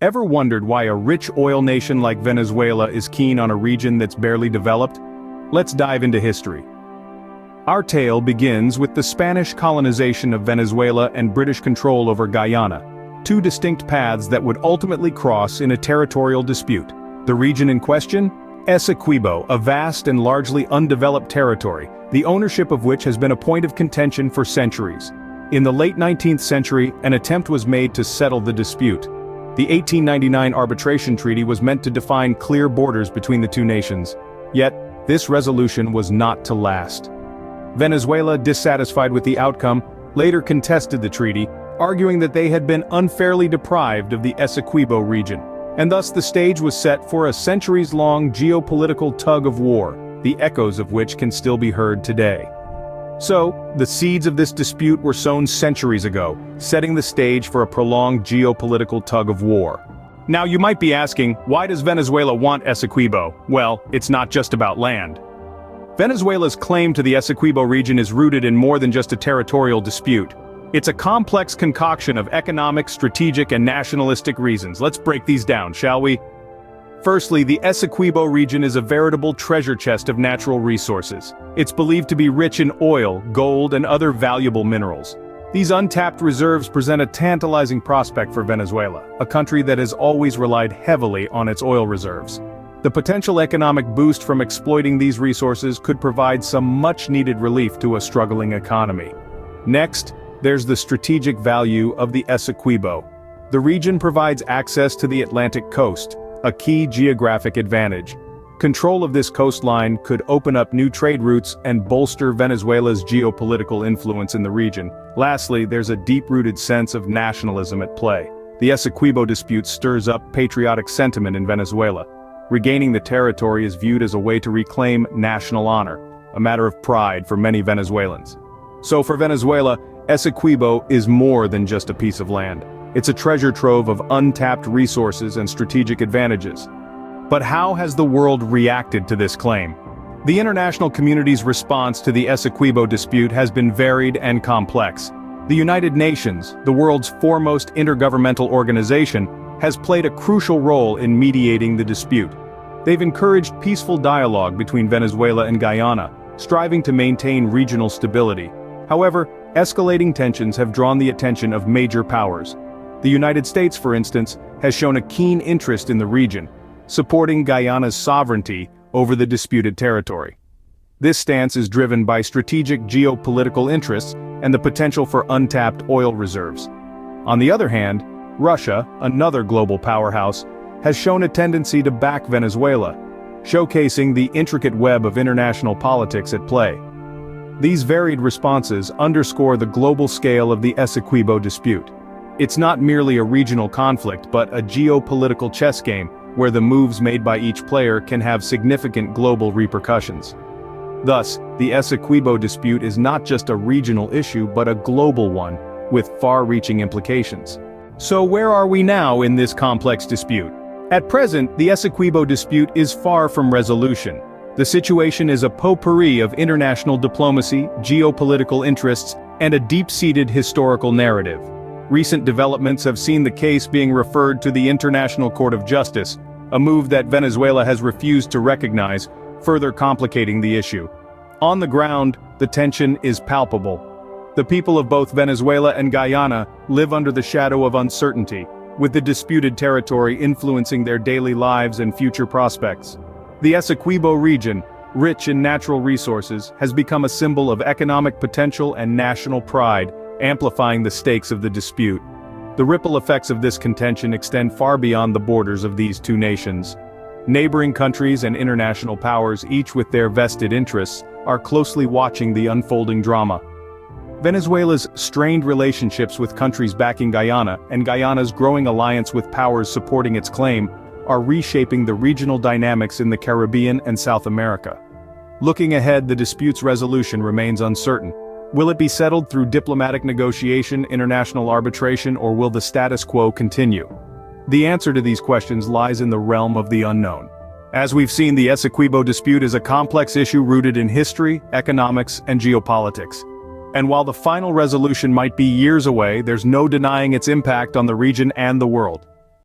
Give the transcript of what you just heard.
Ever wondered why a rich oil nation like Venezuela is keen on a region that's barely developed? Let's dive into history. Our tale begins with the Spanish colonization of Venezuela and British control over Guyana, two distinct paths that would ultimately cross in a territorial dispute. The region in question? Essequibo, a vast and largely undeveloped territory, the ownership of which has been a point of contention for centuries. In the late 19th century, an attempt was made to settle the dispute. The 1899 arbitration treaty was meant to define clear borders between the two nations. Yet, this resolution was not to last. Venezuela, dissatisfied with the outcome, later contested the treaty, arguing that they had been unfairly deprived of the Essequibo region. And thus the stage was set for a centuries-long geopolitical tug-of-war, the echoes of which can still be heard today. So, the seeds of this dispute were sown centuries ago, setting the stage for a prolonged geopolitical tug-of-war. Now you might be asking, why does Venezuela want Essequibo? Well, it's not just about land. Venezuela's claim to the Essequibo region is rooted in more than just a territorial dispute. It's a complex concoction of economic, strategic, and nationalistic reasons. Let's break these down, shall we? Firstly, the Essequibo region is a veritable treasure chest of natural resources. It's believed to be rich in oil, gold, and other valuable minerals. These untapped reserves present a tantalizing prospect for Venezuela, a country that has always relied heavily on its oil reserves. The potential economic boost from exploiting these resources could provide some much-needed relief to a struggling economy. Next, there's the strategic value of the Essequibo. The region provides access to the Atlantic coast, a key geographic advantage. Control of this coastline could open up new trade routes and bolster Venezuela's geopolitical influence in the region. Lastly, there's a deep-rooted sense of nationalism at play. The Essequibo dispute stirs up patriotic sentiment in Venezuela. Regaining the territory is viewed as a way to reclaim national honor, a matter of pride for many Venezuelans. So for Venezuela, Essequibo is more than just a piece of land. It's a treasure trove of untapped resources and strategic advantages. But how has the world reacted to this claim? The international community's response to the Essequibo dispute has been varied and complex. The United Nations, the world's foremost intergovernmental organization, has played a crucial role in mediating the dispute. They've encouraged peaceful dialogue between Venezuela and Guyana, striving to maintain regional stability. However, escalating tensions have drawn the attention of major powers. The United States, for instance, has shown a keen interest in the region, supporting Guyana's sovereignty over the disputed territory. This stance is driven by strategic geopolitical interests and the potential for untapped oil reserves. On the other hand, Russia, another global powerhouse, has shown a tendency to back Venezuela, showcasing the intricate web of international politics at play. These varied responses underscore the global scale of the Essequibo dispute. It's not merely a regional conflict but a geopolitical chess game, where the moves made by each player can have significant global repercussions. Thus, the Essequibo dispute is not just a regional issue but a global one, with far-reaching implications. So where are we now in this complex dispute? At present, the Essequibo dispute is far from resolution. The situation is a potpourri of international diplomacy, geopolitical interests, and a deep-seated historical narrative. Recent developments have seen the case being referred to the International Court of Justice, a move that Venezuela has refused to recognize, further complicating the issue. On the ground, the tension is palpable. The people of both Venezuela and Guyana live under the shadow of uncertainty, with the disputed territory influencing their daily lives and future prospects. The Essequibo region, rich in natural resources, has become a symbol of economic potential and national pride, amplifying the stakes of the dispute. The ripple effects of this contention extend far beyond the borders of these two nations. Neighboring countries and international powers, each with their vested interests, are closely watching the unfolding drama. Venezuela's strained relationships with countries backing Guyana and Guyana's growing alliance with powers supporting its claim are reshaping the regional dynamics in the Caribbean and South America. Looking ahead, the dispute's resolution remains uncertain. Will it be settled through diplomatic negotiation, international arbitration, or will the status quo continue? The answer to these questions lies in the realm of the unknown. As we've seen, the Essequibo dispute is a complex issue rooted in history, economics, and geopolitics. And while the final resolution might be years away, there's no denying its impact on the region and the world.